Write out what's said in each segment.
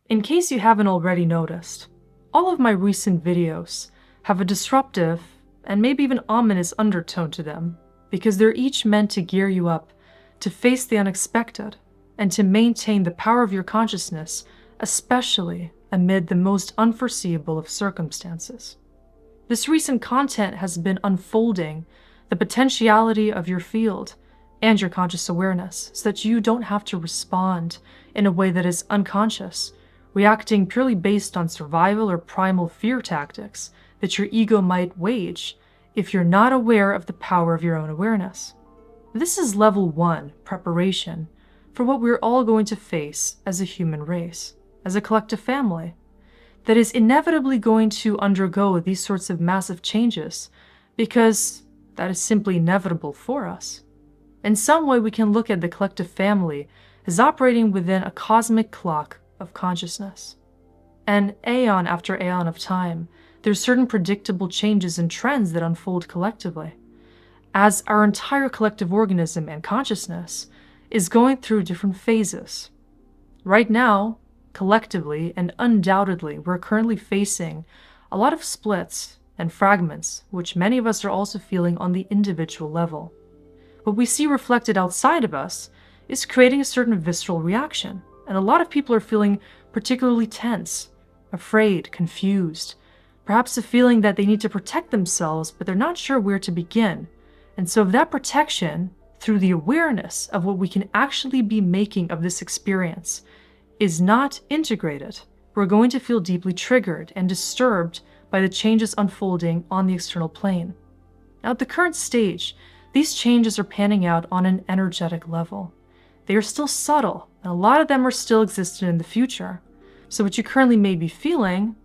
In case you haven't already noticed, all of my recent videos have a disruptive and maybe even ominous undertone to them because they're each meant to gear you up to face the unexpected and to maintain the power of your consciousness, especially amid the most unforeseeable of circumstances. This recent content has been unfolding the potentiality of your field and your conscious awareness so that you don't have to respond in a way that is unconscious, reacting purely based on survival or primal fear tactics that your ego might wage if you're not aware of the power of your own awareness. This is level 1 preparation for what we're all going to face as a human race, as a collective family, that is inevitably going to undergo these sorts of massive changes because that is simply inevitable for us. In some way, we can look at the collective family as operating within a cosmic clock of consciousness. And aeon after aeon of time, there's certain predictable changes and trends that unfold collectively, as our entire collective organism and consciousness is going through different phases. Right now, collectively and undoubtedly, we're currently facing a lot of splits and fragments, which many of us are also feeling on the individual level. What we see reflected outside of us is creating a certain visceral reaction, and a lot of people are feeling particularly tense, afraid, confused, perhaps a feeling that they need to protect themselves, but they're not sure where to begin. And so that protection, through the awareness of what we can actually be making of this experience, is not integrated. We're going to feel deeply triggered and disturbed by the changes unfolding on the external plane. Now, at the current stage, these changes are panning out on an energetic level. They are still subtle, and a lot of them are still existent in the future. So what you currently may be feeling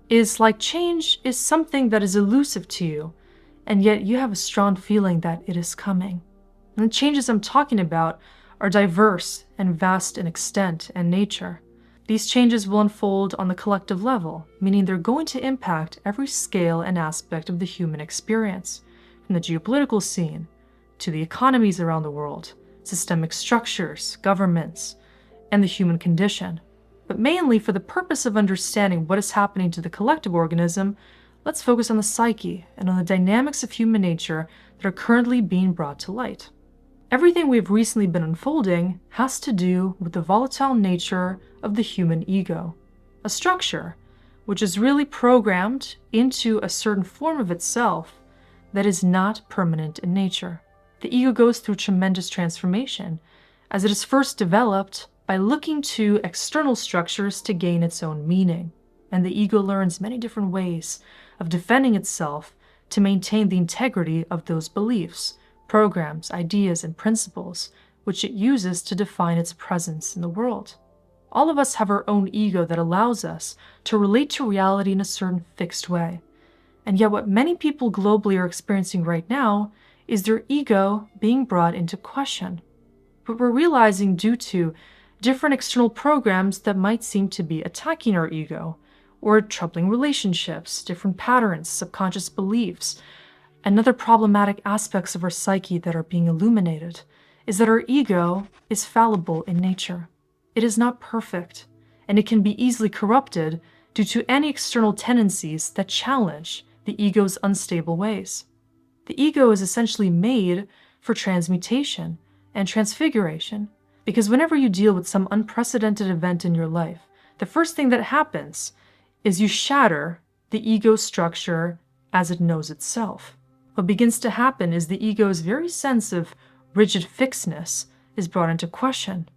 is like change is something that is elusive to you, and yet you have a strong feeling that it is coming. And the changes I'm talking about are diverse and vast in extent and nature. These changes will unfold on the collective level, meaning they're going to impact every scale and aspect of the human experience, from the geopolitical scene to the economies around the world, systemic structures, governments, and the human condition. But mainly for the purpose of understanding what is happening to the collective organism, let's focus on the psyche and on the dynamics of human nature that are currently being brought to light. Everything we've recently been unfolding has to do with the volatile nature of the human ego, a structure which is really programmed into a certain form of itself that is not permanent in nature. The ego goes through tremendous transformation as it is first developed by looking to external structures to gain its own meaning, and the ego learns many different ways of defending itself to maintain the integrity of those beliefs, programs, ideas, and principles which it uses to define its presence in the world. All of us have our own ego that allows us to relate to reality in a certain fixed way. And yet what many people globally are experiencing right now is their ego being brought into question. But we're realizing due to different external programs that might seem to be attacking our ego, or troubling relationships, different patterns, subconscious beliefs, and other problematic aspects of our psyche that are being illuminated, is that our ego is fallible in nature. It is not perfect, and it can be easily corrupted due to any external tendencies that challenge the ego's unstable ways. The ego is essentially made for transmutation and transfiguration, because whenever you deal with some unprecedented event in your life, the first thing that happens is you shatter the ego structure as it knows itself. What begins to happen is the ego's very sense of rigid fixedness is brought into question,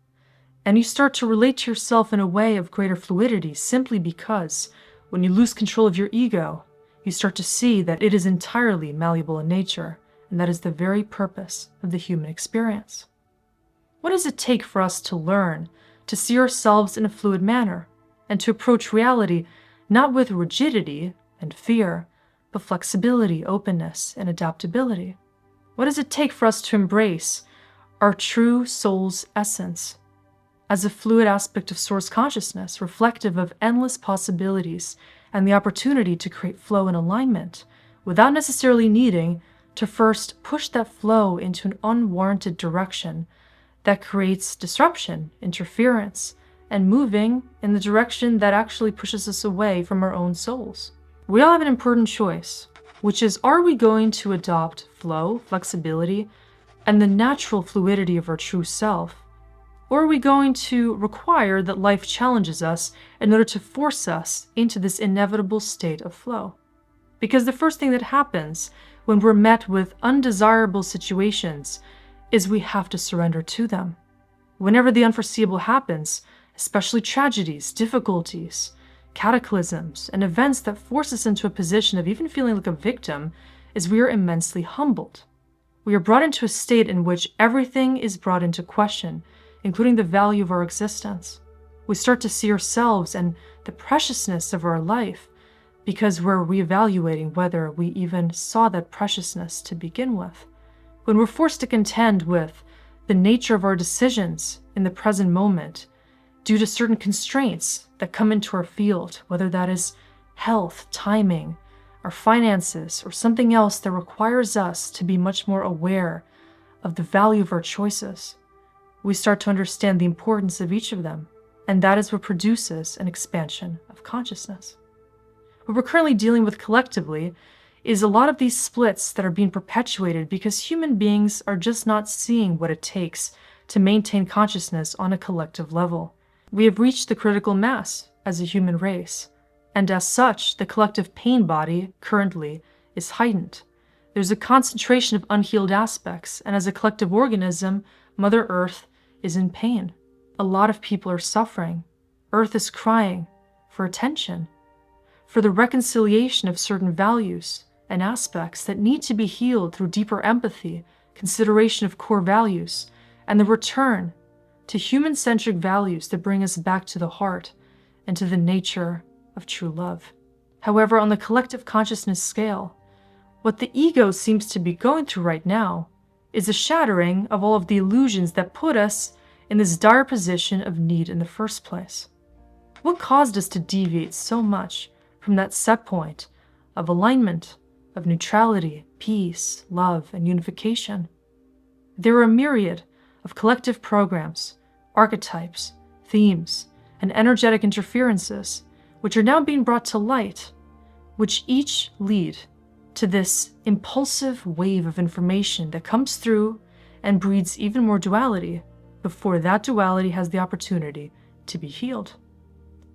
and you start to relate to yourself in a way of greater fluidity simply because when you lose control of your ego, you start to see that it is entirely malleable in nature, and that is the very purpose of the human experience. What does it take for us to learn to see ourselves in a fluid manner and to approach reality not with rigidity and fear, but flexibility, openness, and adaptability? What does it take for us to embrace our true soul's essence as a fluid aspect of source consciousness, reflective of endless possibilities and the opportunity to create flow and alignment without necessarily needing to first push that flow into an unwarranted direction that creates disruption, interference, and moving in the direction that actually pushes us away from our own souls. We all have an important choice, which is, are we going to adopt flow, flexibility, and the natural fluidity of our true self? Or are we going to require that life challenges us in order to force us into this inevitable state of flow? Because the first thing that happens when we're met with undesirable situations is we have to surrender to them. Whenever the unforeseeable happens, especially tragedies, difficulties, cataclysms, and events that force us into a position of even feeling like a victim, is we are immensely humbled. We are brought into a state in which everything is brought into question, including the value of our existence. We start to see ourselves and the preciousness of our life because we're reevaluating whether we even saw that preciousness to begin with. When we're forced to contend with the nature of our decisions in the present moment due to certain constraints that come into our field, whether that is health, timing, our finances, or something else that requires us to be much more aware of the value of our choices, we start to understand the importance of each of them, and that is what produces an expansion of consciousness. What we're currently dealing with collectively is a lot of these splits that are being perpetuated because human beings are just not seeing what it takes to maintain consciousness on a collective level. We have reached the critical mass as a human race, and as such, the collective pain body currently is heightened. There's a concentration of unhealed aspects, and as a collective organism, Mother Earth is in pain. A lot of people are suffering. Earth is crying for attention, for the reconciliation of certain values and aspects that need to be healed through deeper empathy, consideration of core values, and the return to human-centric values that bring us back to the heart and to the nature of true love. However, on the collective consciousness scale, what the ego seems to be going through right now is a shattering of all of the illusions that put us in this dire position of need in the first place. What caused us to deviate so much from that set point of alignment, of neutrality, peace, love, and unification? There are a myriad of collective programs, archetypes, themes, and energetic interferences which are now being brought to light, which each lead to this impulsive wave of information that comes through and breeds even more duality before that duality has the opportunity to be healed.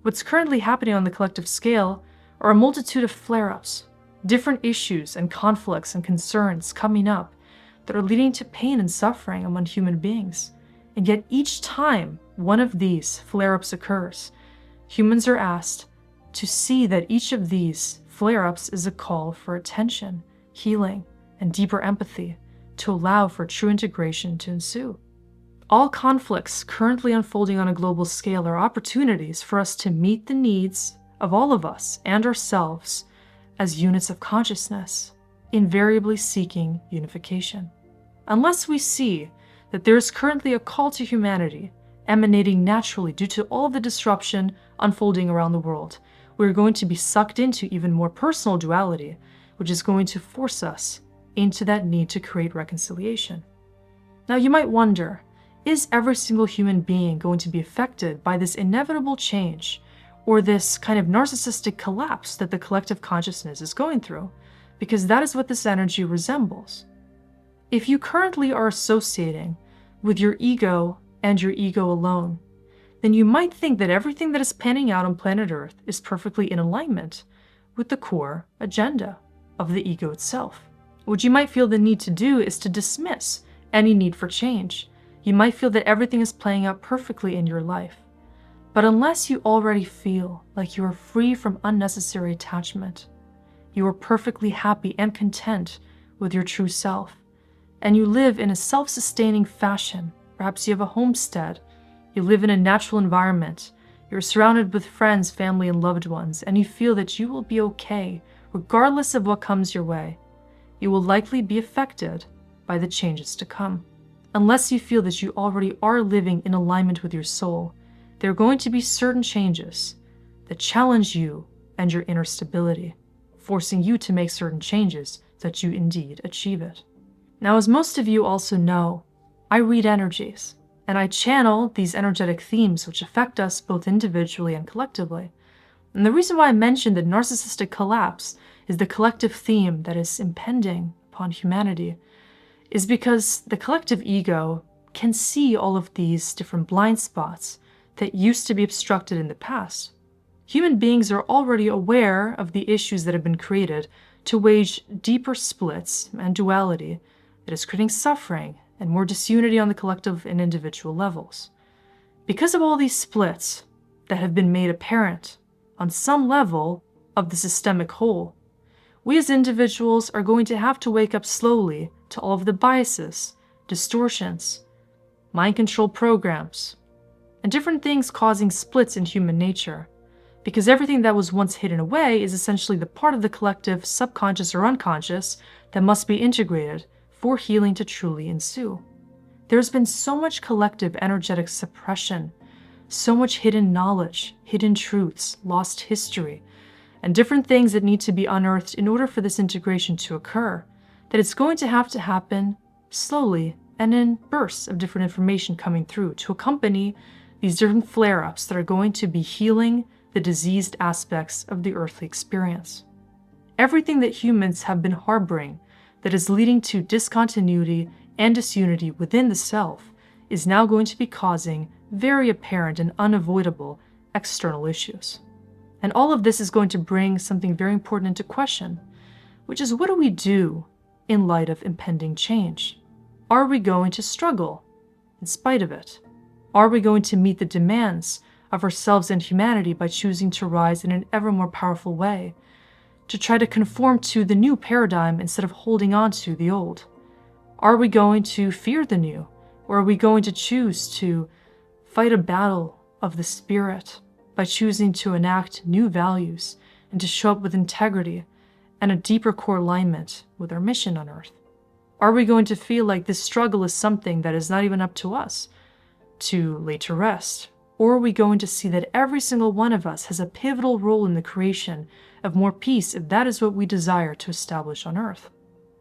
What's currently happening on the collective scale are a multitude of flare-ups, different issues and conflicts and concerns coming up that are leading to pain and suffering among human beings. And yet each time one of these flare-ups occurs, humans are asked to see that each of these flare-ups is a call for attention, healing, and deeper empathy to allow for true integration to ensue. All conflicts currently unfolding on a global scale are opportunities for us to meet the needs of all of us and ourselves as units of consciousness, invariably seeking unification. Unless we see that there is currently a call to humanity emanating naturally due to all of the disruption unfolding around the world, we're going to be sucked into even more personal duality, which is going to force us into that need to create reconciliation. Now you might wonder, is every single human being going to be affected by this inevitable change or this kind of narcissistic collapse that the collective consciousness is going through? Because that is what this energy resembles. If you currently are associating with your ego and your ego alone, then you might think that everything that is panning out on planet Earth is perfectly in alignment with the core agenda of the ego itself. What you might feel the need to do is to dismiss any need for change. You might feel that everything is playing out perfectly in your life. But unless you already feel like you are free from unnecessary attachment, you are perfectly happy and content with your true self, and you live in a self-sustaining fashion, perhaps you have a homestead, you live in a natural environment, you're surrounded with friends, family, and loved ones, and you feel that you will be okay regardless of what comes your way, you will likely be affected by the changes to come. Unless you feel that you already are living in alignment with your soul, there are going to be certain changes that challenge you and your inner stability, forcing you to make certain changes so that you indeed achieve it. Now, as most of you also know, I read energies, and I channel these energetic themes which affect us both individually and collectively. And the reason why I mentioned that narcissistic collapse is the collective theme that is impending upon humanity is because the collective ego can see all of these different blind spots that used to be obstructed in the past. Human beings are already aware of the issues that have been created to wage deeper splits and duality that is creating suffering and more disunity on the collective and individual levels. Because of all these splits that have been made apparent on some level of the systemic whole, we as individuals are going to have to wake up slowly to all of the biases, distortions, mind control programs, and different things causing splits in human nature. Because everything that was once hidden away is essentially the part of the collective, subconscious or unconscious, that must be integrated for healing to truly ensue. There's been so much collective energetic suppression, so much hidden knowledge, hidden truths, lost history, and different things that need to be unearthed in order for this integration to occur, that it's going to happen slowly and in bursts of different information coming through to accompany these different flare-ups that are going to be healing the diseased aspects of the earthly experience. Everything that humans have been harboring that is leading to discontinuity and disunity within the self is now going to be causing very apparent and unavoidable external issues. And all of this is going to bring something very important into question, which is, what do we do in light of impending change? Are we going to struggle in spite of it? Are we going to meet the demands of ourselves and humanity by choosing to rise in an ever more powerful way, to try to conform to the new paradigm instead of holding on to the old? Are we going to fear the new, or are we going to choose to fight a battle of the spirit by choosing to enact new values and to show up with integrity and a deeper core alignment with our mission on Earth? Are we going to feel like this struggle is something that is not even up to us to lay to rest? Or are we going to see that every single one of us has a pivotal role in the creation of more peace if that is what we desire to establish on Earth?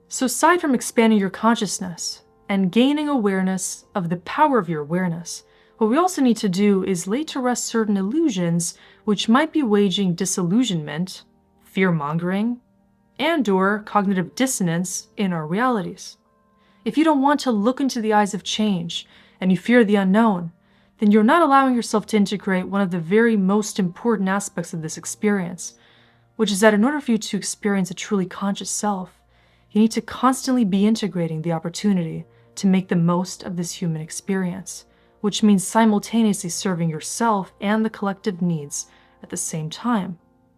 So aside from expanding your consciousness and gaining awareness of the power of your awareness, what we also need to do is lay to rest certain illusions which might be waging disillusionment, fear-mongering, and/or cognitive dissonance in our realities. If you don't want to look into the eyes of change and you fear the unknown, then you're not allowing yourself to integrate one of the very most important aspects of this experience, which is that in order for you to experience a truly conscious self, you need to constantly be integrating the opportunity to make the most of this human experience, which means simultaneously serving yourself and the collective needs at the same time.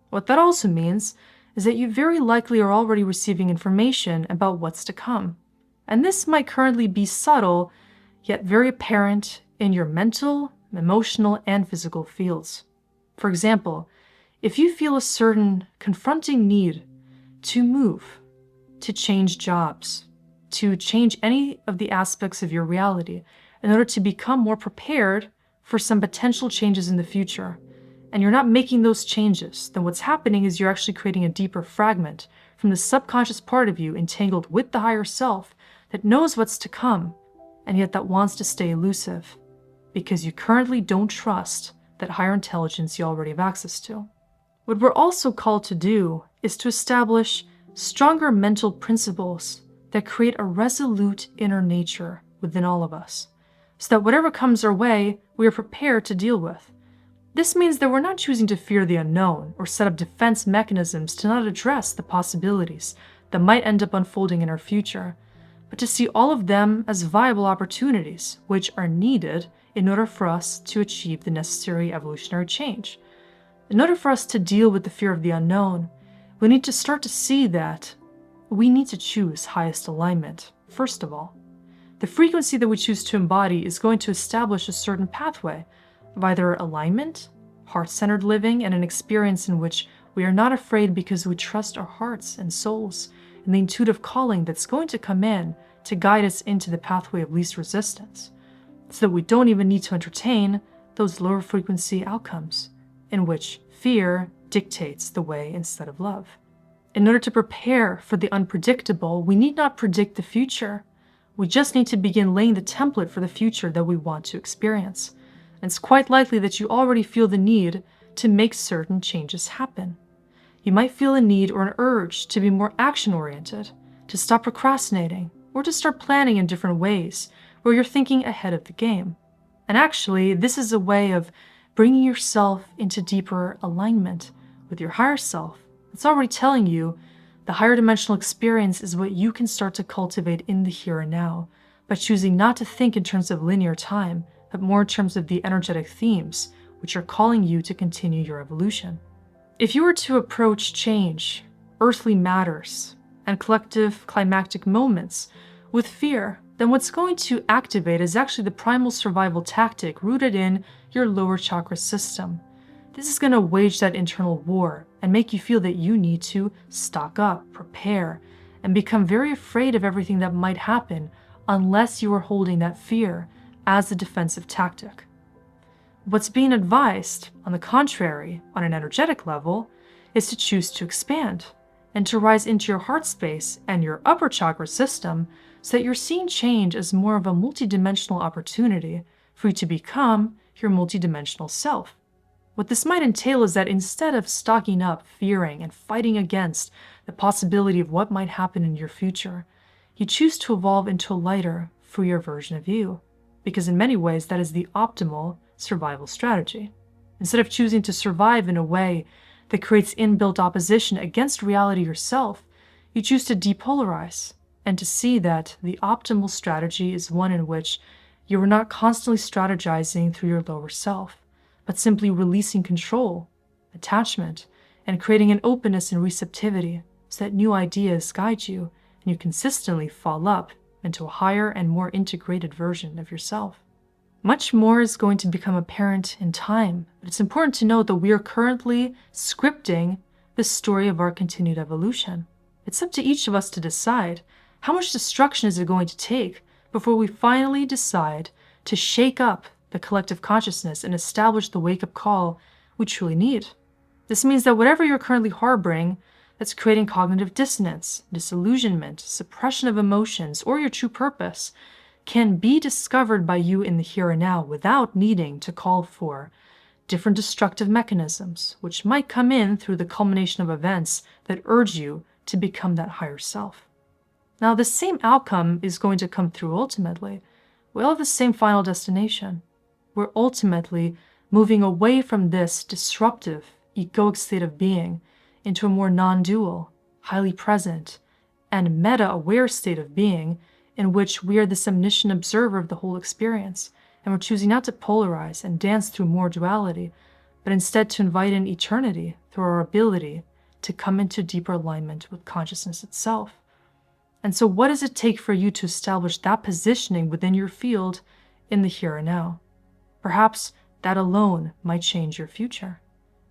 What that also means is that you very likely are already receiving information about what's to come. And this might currently be subtle, yet very apparent in your mental, emotional, and physical fields. For example, if you feel a certain confronting need to move, to change jobs, to change any of the aspects of your reality in order to become more prepared for some potential changes in the future, and you're not making those changes, then what's happening is you're actually creating a deeper fragment from the subconscious part of you entangled with the higher self that knows what's to come, and yet that wants to stay elusive, because you currently don't trust that higher intelligence you already have access to. What we're also called to do is to establish stronger mental principles that create a resolute inner nature within all of us, so that whatever comes our way, we are prepared to deal with. This means that we're not choosing to fear the unknown or set up defense mechanisms to not address the possibilities that might end up unfolding in our future, but to see all of them as viable opportunities which are needed in order for us to achieve the necessary evolutionary change. In order for us to deal with the fear of the unknown, we need to start to see that we need to choose highest alignment, first of all. The frequency that we choose to embody is going to establish a certain pathway of either alignment, heart-centered living, and an experience in which we are not afraid because we trust our hearts and souls and the intuitive calling that's going to come in to guide us into the pathway of least resistance, so that we don't even need to entertain those lower frequency outcomes in which fear dictates the way instead of love. In order to prepare for the unpredictable, we need not predict the future. We just need to begin laying the template for the future that we want to experience. And it's quite likely that you already feel the need to make certain changes happen. You might feel a need or an urge to be more action-oriented, to stop procrastinating, or to start planning in different ways where you're thinking ahead of the game. And actually, this is a way of bringing yourself into deeper alignment with your higher self. It's already telling you the higher dimensional experience is what you can start to cultivate in the here and now by choosing not to think in terms of linear time, but more in terms of the energetic themes which are calling you to continue your evolution. If you were to approach change, earthly matters, and collective climactic moments with fear, then what's going to activate is actually the primal survival tactic rooted in your lower chakra system. This is going to wage that internal war and make you feel that you need to stock up, prepare, and become very afraid of everything that might happen unless you are holding that fear as a defensive tactic. What's being advised, on the contrary, on an energetic level, is to choose to expand and to rise into your heart space and your upper chakra system so that you're seeing change as more of a multidimensional opportunity for you to become your multidimensional self. What this might entail is that instead of stocking up, fearing, and fighting against the possibility of what might happen in your future, you choose to evolve into a lighter, freer version of you, because in many ways that is the optimal survival strategy. Instead of choosing to survive in a way that creates inbuilt opposition against reality yourself, you choose to depolarize and to see that the optimal strategy is one in which you are not constantly strategizing through your lower self, but simply releasing control, attachment, and creating an openness and receptivity so that new ideas guide you and you consistently fall up into a higher and more integrated version of yourself. Much more is going to become apparent in time, but it's important to note that we are currently scripting the story of our continued evolution. It's up to each of us to decide how much destruction is it going to take before we finally decide to shake up the collective consciousness and establish the wake-up call we truly need. This means that whatever you're currently harboring that's creating cognitive dissonance, disillusionment, suppression of emotions, or your true purpose can be discovered by you in the here and now without needing to call for different destructive mechanisms, which might come in through the culmination of events that urge you to become that higher self. Now, the same outcome is going to come through ultimately. We all have the same final destination. We're ultimately moving away from this disruptive, egoic state of being into a more non-dual, highly present, and meta-aware state of being in which we are this omniscient observer of the whole experience, and we're choosing not to polarize and dance through more duality, but instead to invite in eternity through our ability to come into deeper alignment with consciousness itself. And so what does it take for you to establish that positioning within your field in the here and now? Perhaps that alone might change your future,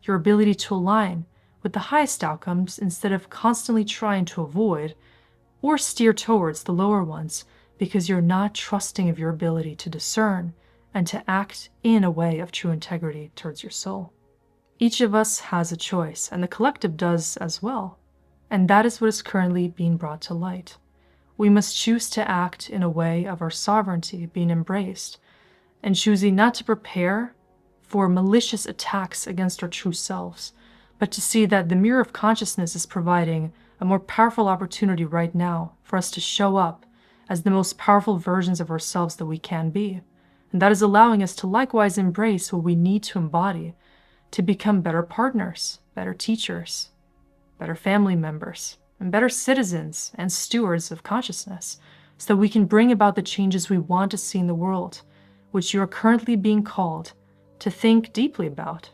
your ability to align with the highest outcomes instead of constantly trying to avoid or steer towards the lower ones because you're not trusting of your ability to discern and to act in a way of true integrity towards your soul. Each of us has a choice, and the collective does as well. And that is what is currently being brought to light. We must choose to act in a way of our sovereignty being embraced, and choosing not to prepare for malicious attacks against our true selves, but to see that the mirror of consciousness is providing a more powerful opportunity right now for us to show up as the most powerful versions of ourselves that we can be. And that is allowing us to likewise embrace what we need to embody to become better partners, better teachers, better family members, and better citizens and stewards of consciousness, so that we can bring about the changes we want to see in the world, which you are currently being called to think deeply about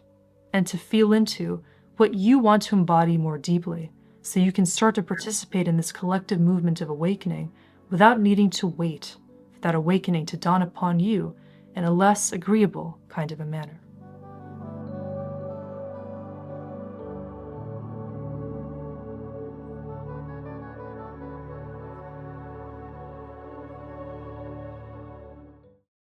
and to feel into what you want to embody more deeply, so you can start to participate in this collective movement of awakening without needing to wait for that awakening to dawn upon you in a less agreeable kind of a manner.